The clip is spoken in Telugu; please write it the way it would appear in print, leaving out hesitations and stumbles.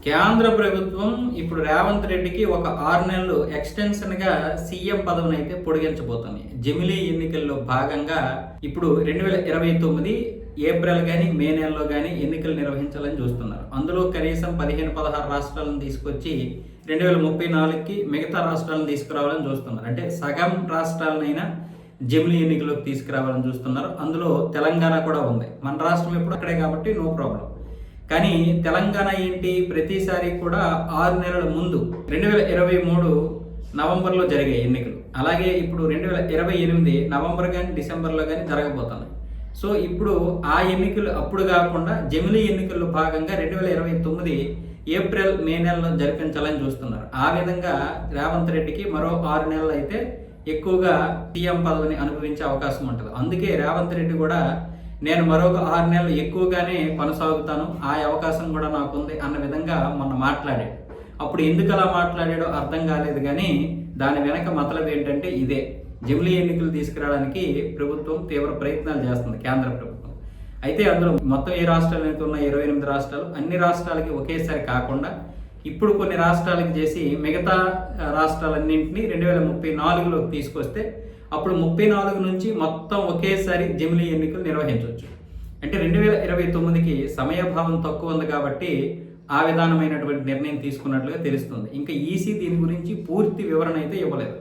కేంద్ర ప్రభుత్వం ఇప్పుడు రేవంత్ రెడ్డికి ఒక 6 నెలలు ఎక్స్టెన్షన్గా సీఎం పదవిని అయితే పొడిగించబోతుంది. జమిలీ ఎన్నికల్లో భాగంగా ఇప్పుడు 2029 ఏప్రిల్ కానీ మే నెలలో కానీ ఎన్నికలు నిర్వహించాలని చూస్తున్నారు. అందులో కనీసం 15-16 రాష్ట్రాలను తీసుకొచ్చి 2034కి మిగతా రాష్ట్రాలను తీసుకురావాలని చూస్తున్నారు. అంటే సగం రాష్ట్రాలనైనా జమిలీ ఎన్నికల్లోకి తీసుకురావాలని చూస్తున్నారు. అందులో తెలంగాణ కూడా ఉంది. మన రాష్ట్రం ఎప్పుడు అక్కడే కాబట్టి నో ప్రాబ్లం. కానీ తెలంగాణ ఏంటి, ప్రతిసారి కూడా 6 నెలల ముందు 2023 నవంబర్లో జరిగే ఎన్నికలు, అలాగే ఇప్పుడు 2028 నవంబర్ కానీ డిసెంబర్లో కానీ జరగబోతున్నాయి. సో ఇప్పుడు ఆ ఎన్నికలు అప్పుడు కాకుండా జమిలీ ఎన్నికల్లో భాగంగా 2029 ఏప్రిల్ మే నెలలో జరిపించాలని చూస్తున్నారు. ఆ విధంగా రేవంత్ రెడ్డికి మరో 6 నెలలు అయితే ఎక్కువగా సీఎం పదవిని అనుభవించే అవకాశం ఉంటుంది. అందుకే రేవంత్ రెడ్డి కూడా నేను మరొక 6 నెలలు ఎక్కువగానే కొనసాగుతాను, ఆ అవకాశం కూడా నాకుంది అన్న విధంగా మొన్న మాట్లాడాడు. అప్పుడు ఎందుకు అలా మాట్లాడాడో అర్థం కాలేదు, కానీ దాని వెనక మతలబు ఏంటంటే ఇదే, జమిలీ ఎన్నికలు తీసుకురావడానికి ప్రభుత్వం తీవ్ర ప్రయత్నాలు చేస్తుంది, కేంద్ర ప్రభుత్వం. అయితే అందులో మొత్తం ఏ రాష్ట్రాలు అయితే ఉన్న 28 రాష్ట్రాలు, అన్ని రాష్ట్రాలకి ఒకేసారి కాకుండా ఇప్పుడు కొన్ని రాష్ట్రాలకు చేసి మిగతా రాష్ట్రాలన్నింటినీ 2034లోకి తీసుకొస్తే అప్పుడు 34 నుంచి మొత్తం ఒకేసారి జమిలీ ఎన్నికలు నిర్వహించవచ్చు. అంటే 2029కి సమయభావం తక్కువ ఉంది కాబట్టి ఆ విధానమైనటువంటి నిర్ణయం తీసుకున్నట్లుగా తెలుస్తుంది. ఇంకా ఈసీ దీని గురించి పూర్తి వివరణ అయితే ఇవ్వలేదు.